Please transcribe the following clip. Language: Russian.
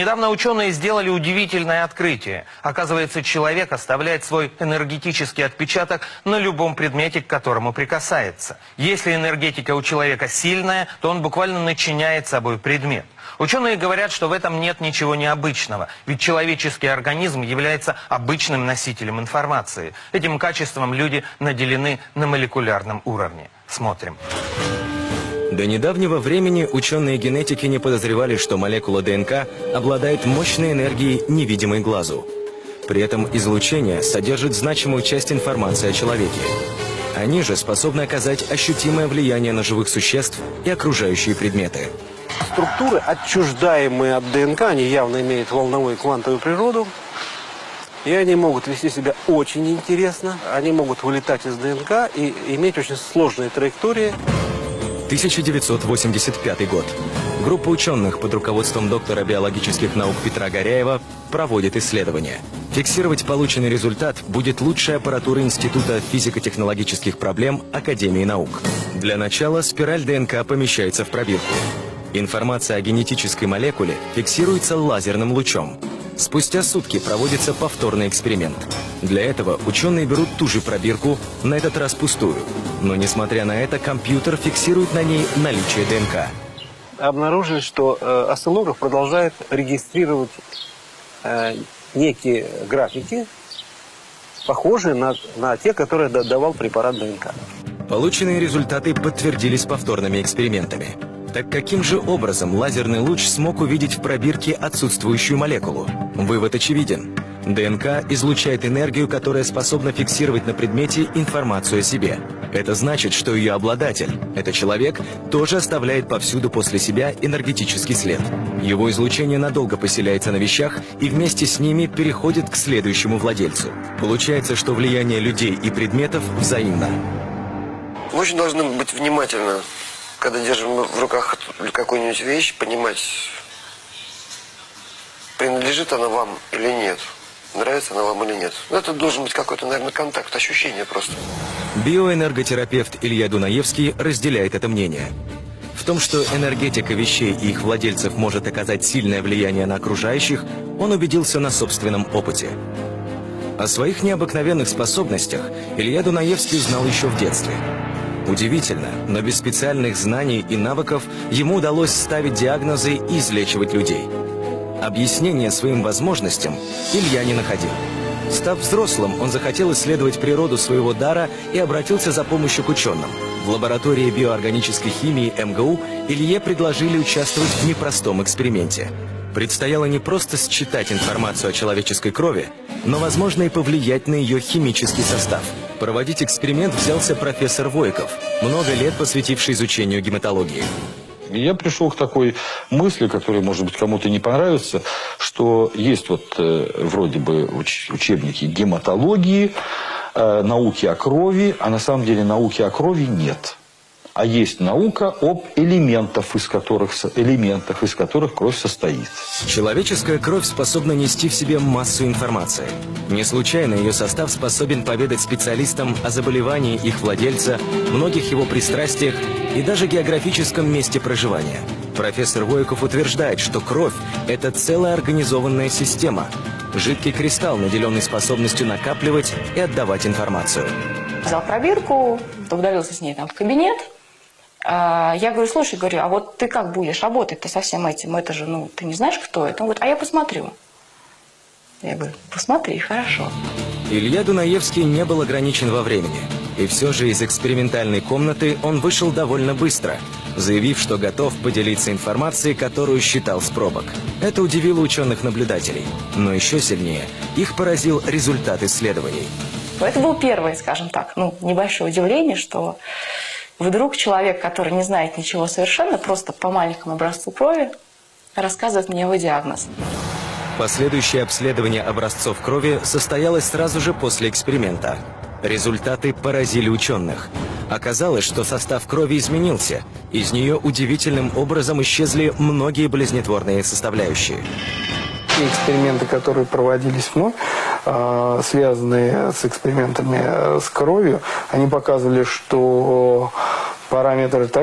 Недавно ученые сделали удивительное открытие. Оказывается, человек оставляет свой энергетический отпечаток на любом предмете, к которому прикасается. Если энергетика у человека сильная, то он буквально начиняет собой предмет. Ученые говорят, что в этом нет ничего необычного, ведь человеческий организм является обычным носителем информации. Этим качеством люди наделены на молекулярном уровне. Смотрим. До недавнего времени ученые-генетики не подозревали, что молекула ДНК обладает мощной энергией, невидимой глазу. При этом излучение содержит значимую часть информации о человеке. Они же способны оказать ощутимое влияние на живых существ и окружающие предметы. Структуры, отчуждаемые от ДНК, они явно имеют волновую и квантовую природу. И они могут вести себя очень интересно. Они могут вылетать из ДНК и иметь очень сложные траектории. 1985 год. Группа ученых под руководством доктора биологических наук Петра Горяева проводит исследования. Фиксировать полученный результат будет лучшая аппаратура Института физико-технологических проблем Академии наук. Для начала спираль ДНК помещается в пробирку. Информация о генетической молекуле фиксируется лазерным лучом. Спустя сутки проводится повторный эксперимент. Для этого ученые берут ту же пробирку, на этот раз пустую. Но, несмотря на это, компьютер фиксирует на ней наличие ДНК. Обнаружили, что осциллограф продолжает регистрировать некие графики, похожие на те, которые давал препарат ДНК. Полученные результаты подтвердились повторными экспериментами. Так каким же образом лазерный луч смог увидеть в пробирке отсутствующую молекулу? Вывод очевиден. ДНК излучает энергию, которая способна фиксировать на предмете информацию о себе. Это значит, что ее обладатель, это человек, тоже оставляет повсюду после себя энергетический след. Его излучение надолго поселяется на вещах и вместе с ними переходит к следующему владельцу. Получается, что влияние людей и предметов взаимно. Мы очень должны быть внимательны, когда держим в руках какую-нибудь вещь, понимать, принадлежит она вам или нет, нравится она вам или нет. Это должен быть какой-то, наверное, контакт, ощущение просто. Биоэнерготерапевт Илья Дунаевский разделяет это мнение. В том, что энергетика вещей и их владельцев может оказать сильное влияние на окружающих, он убедился на собственном опыте. О своих необыкновенных способностях Илья Дунаевский узнал еще в детстве. Удивительно, но без специальных знаний и навыков ему удалось ставить диагнозы и излечивать людей. Объяснения своим возможностям Илья не находил. Став взрослым, он захотел исследовать природу своего дара и обратился за помощью к ученым. В лаборатории биоорганической химии МГУ Илье предложили участвовать в непростом эксперименте. Предстояло не просто считать информацию о человеческой крови, но, возможно, и повлиять на ее химический состав. Проводить эксперимент взялся профессор Войков, много лет посвятивший изучению гематологии. Я пришел к такой мысли, которая, может быть, кому-то не понравится, что есть вот вроде бы учебники гематологии, науки о крови, а на самом деле науки о крови нет. А есть наука об элементах, из которых кровь состоит. Человеческая кровь способна нести в себе массу информации. Не случайно ее состав способен поведать специалистам о заболевании их владельца, многих его пристрастиях и даже географическом месте проживания. Профессор Войков утверждает, что кровь – это целая организованная система. Жидкий кристалл, наделенный способностью накапливать и отдавать информацию. Взял пробирку, удалился с ней в кабинет. Я говорю, слушай, а вот ты как будешь работать-то со всем этим? Это же, ты не знаешь, кто это? Он говорит, а я посмотрю. Я говорю, посмотри, хорошо. Илья Дунаевский не был ограничен во времени. И все же из экспериментальной комнаты он вышел довольно быстро, заявив, что готов поделиться информацией, которую считал с пробок. Это удивило ученых-наблюдателей. Но еще сильнее их поразил результат исследований. Это было первое, скажем так, небольшое удивление, что вдруг человек, который не знает ничего совершенно, просто по маленькому образцу крови, рассказывает мне его диагноз. Последующее обследование образцов крови состоялось сразу же после эксперимента. Результаты поразили ученых. Оказалось, что состав крови изменился. Из нее удивительным образом исчезли многие болезнетворные составляющие. Эксперименты, которые проводились мной, связанные с экспериментами с кровью, они показывали, что параметры так